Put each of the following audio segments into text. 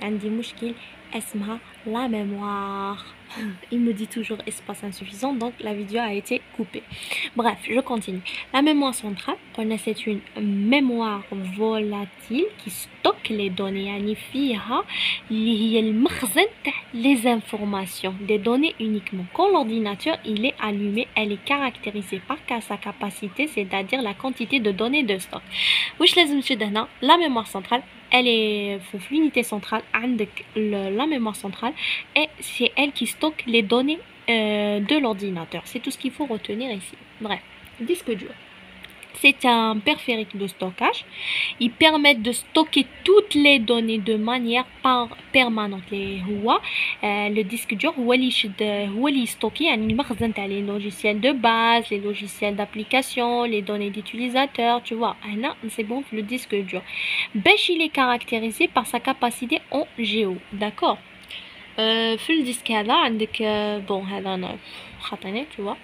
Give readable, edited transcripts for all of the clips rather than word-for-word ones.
عندي مشكل اسمها la mémoire. Il me dit toujours espace insuffisant, donc la vidéo a été coupée. Bref, je continue. La mémoire centrale, c'est une mémoire volatile qui stocke les données. يعني فيها اللي هي المخزن تاع les informations, des données uniquement. Quand l'ordinateur il est allumé, elle est caractérisée par sa capacité, c'est-à-dire la quantité de données de stock. واش لازم تشد هنا؟ La mémoire centrale, elle est l'unité centrale, عندك la mémoire centrale, et c'est elle qui stocke les données de l'ordinateur. C'est tout ce qu'il faut retenir ici. Bref, disque dur. C'est un périphérique de stockage. Il permet de stocker toutes les données de manière permanente. Le disque dur هو اللي stocke يعني مخزن تاع les logiciels de base, les logiciels d'application, les données d'utilisateurs, tu vois. هنا c'est bon le disque dur. باش il est caractérisé par sa capacité en géo. D'accord. في الديسك هذا عندك bon هذا انا خاطيني tu vois.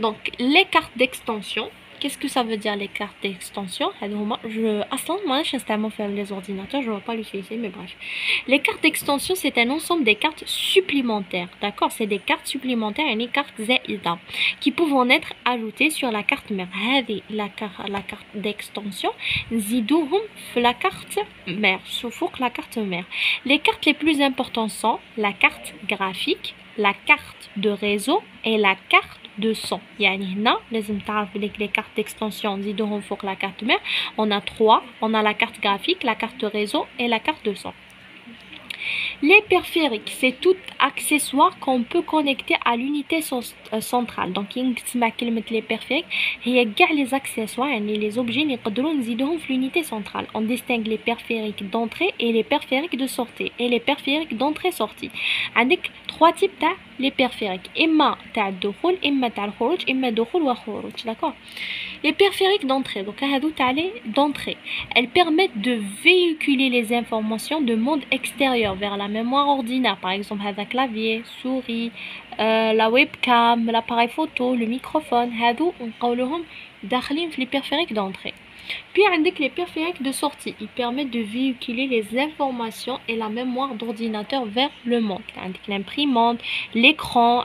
Donc les cartes d'extension. Qu'est-ce que ça veut dire les cartes d'extension? Moi, les ordinateurs, je ne vais pas l'utiliser, mais bref. Les cartes d'extension, c'est un ensemble des cartes supplémentaires. D'accord? C'est des cartes supplémentaires et des cartes ZAIDA qui peuvent être ajoutées sur la carte mère. La carte d'extension, zidouhum la carte mère, sauf la carte mère. Les cartes les plus importantes sont la carte graphique, la carte de réseau et la carte de son. يعني هنا لازم تعرف بليك les cartes d'extension نزيدوهم فوق la carte mère. On a trois. On a la carte graphique, la carte de réseau et la carte de son. Les périphériques, c'est tout accessoire qu'on peut connecter à l'unité centrale. Donc, les périphériques, il y a les accessoires, les objets, l'unité centrale. On distingue les périphériques d'entrée et les périphériques de sortie. Et les périphériques d'entrée-sortie. Avec trois types de les périphériques. Imma تاع الدخول, imma تاع الخروج, imma دخول وخروج. D'accord? Les périphériques d'entrée, donc d'entrée, elles permettent de véhiculer les informations de monde extérieur vers la mémoire ordinaire, par exemple un clavier, souris, la webcam, l'appareil photo, le microphone, on قولهم داخلين في les périphériques d'entrée. Puis avec les périphériques de sortie, ils permettent de véhiculer les informations et la mémoire d'ordinateur vers le monde. Avec l'imprimante, l'écran,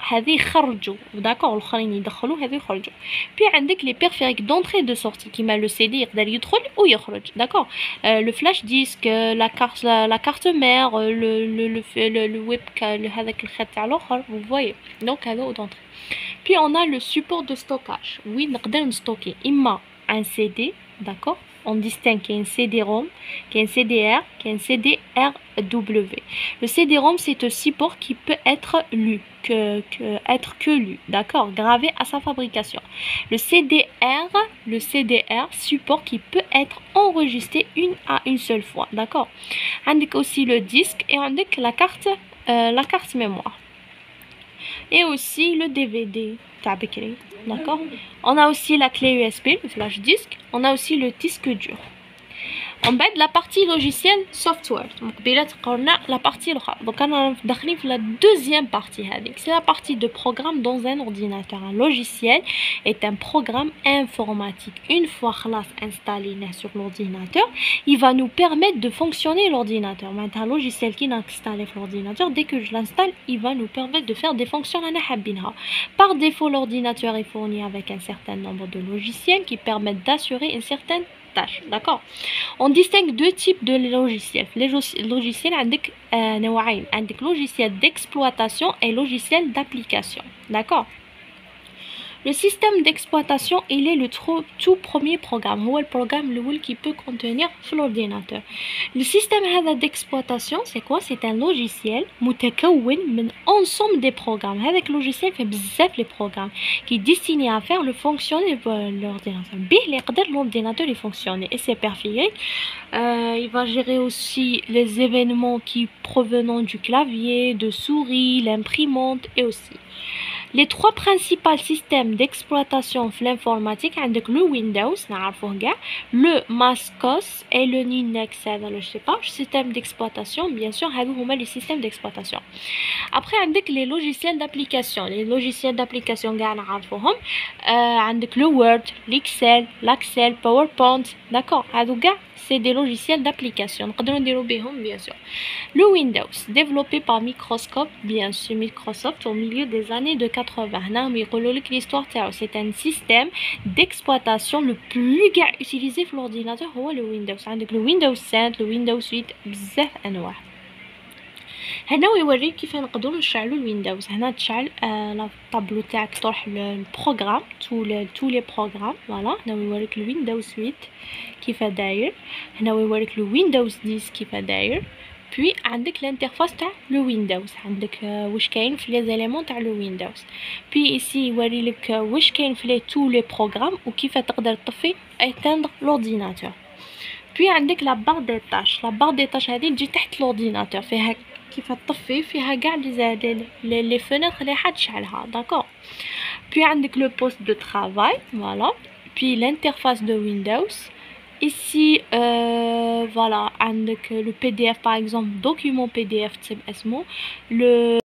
d'accord, puis avec les périphériques d'entrée et de sortie qui met le CD ou d'accord, le flash disk, la carte mère, le webcam, vous voyez, donc d'entrée. Puis on a le support de stockage. Oui, on stocker un CD. D'accord, on distingue qu'il y a un CD-ROM, qu'il y a un CDR, qu'il y a un CDR-W. Le CD-ROM, c'est un support qui peut être lu, que lu, d'accord, gravé à sa fabrication. Le CDR, support qui peut être enregistré une seule fois, d'accord. On a aussi le disque et on a la carte mémoire. Et aussi le DVD. D'accord. On a aussi la clé USB, le flash disk. On a aussi le disque dur. En bas de la partie logiciel software. Donc la partie donc on a la deuxième partie. C'est la partie de programme dans un ordinateur. Un logiciel est un programme informatique. Une fois installé sur l'ordinateur, il va nous permettre de fonctionner l'ordinateur. Un logiciel qui est installé sur l'ordinateur, dès que je l'installe, il va nous permettre de faire des fonctions. Par défaut, l'ordinateur est fourni avec un certain nombre de logiciels qui permettent d'assurer une certaine tâche. D'accord. On distingue deux types de logiciels. Les logiciels avec logiciel d'exploitation et logiciel d'application. D'accord. Le système d'exploitation, il est le tout premier programme. C'est le programme qui peut contenir l'ordinateur. Le système d'exploitation, c'est quoi? C'est un logiciel متكون من ensemble des programmes. Avec le logiciel, fait bzaf les programmes qui est destiné à faire le fonctionner de l'ordinateur. L'ordinateur il fonctionne et c'est périphérique. Il va gérer aussi les événements qui provenant du clavier, de souris, l'imprimante et aussi. Les trois principaux systèmes d'exploitation de l'informatique avec le Windows, le MacOS et le Linux, je sais pas, système d'exploitation, bien sûr, les systèmes d'exploitation. Après, avec les logiciels d'application, avec le Word, l'Excel, PowerPoint, d'accord, c'est des logiciels d'application نقدروا نديروا بهم bien sûr. Le Windows développé par Microsoft bien sûr Microsoft au milieu des années de 80 هنا يقولوا لك l'histoire تاعو c'est un système d'exploitation le plus utilisé في l'ordinateur هو le Windows. عندك le Windows 5 le Windows 8 بزاف انواع. هنا يوريك كيف نقدروا نشعلوا الويندوز. هنا تشعل لا طابلو تاعك تروح للبروغرام تو لي بروغرام فوالا. هنا يوريك الويندوز 8 كيف داير. هنا يوريك الويندوز 10 كيف داير. بي عندك الانترفاس تاع لو ويندوز عندك واش كاين في لي زيليمون تاع لو ويندوز. بي ايسي يوري لك واش كاين في تو لي بروغرام وكيف تقدر تطفي اتندر لورديناتور. بي عندك لا بار دي طاش. لا بار دي طاش هذه تجي تحت لورديناتور فيها كيف تطفي فيها كاع لي فenêtre اللي حتشعلها داكور. بي عندك لو بوست دو travail فوالا. بي l'interface de Windows. Ici voilà عندك le PDF par exemple document PDF تصيب اسمه le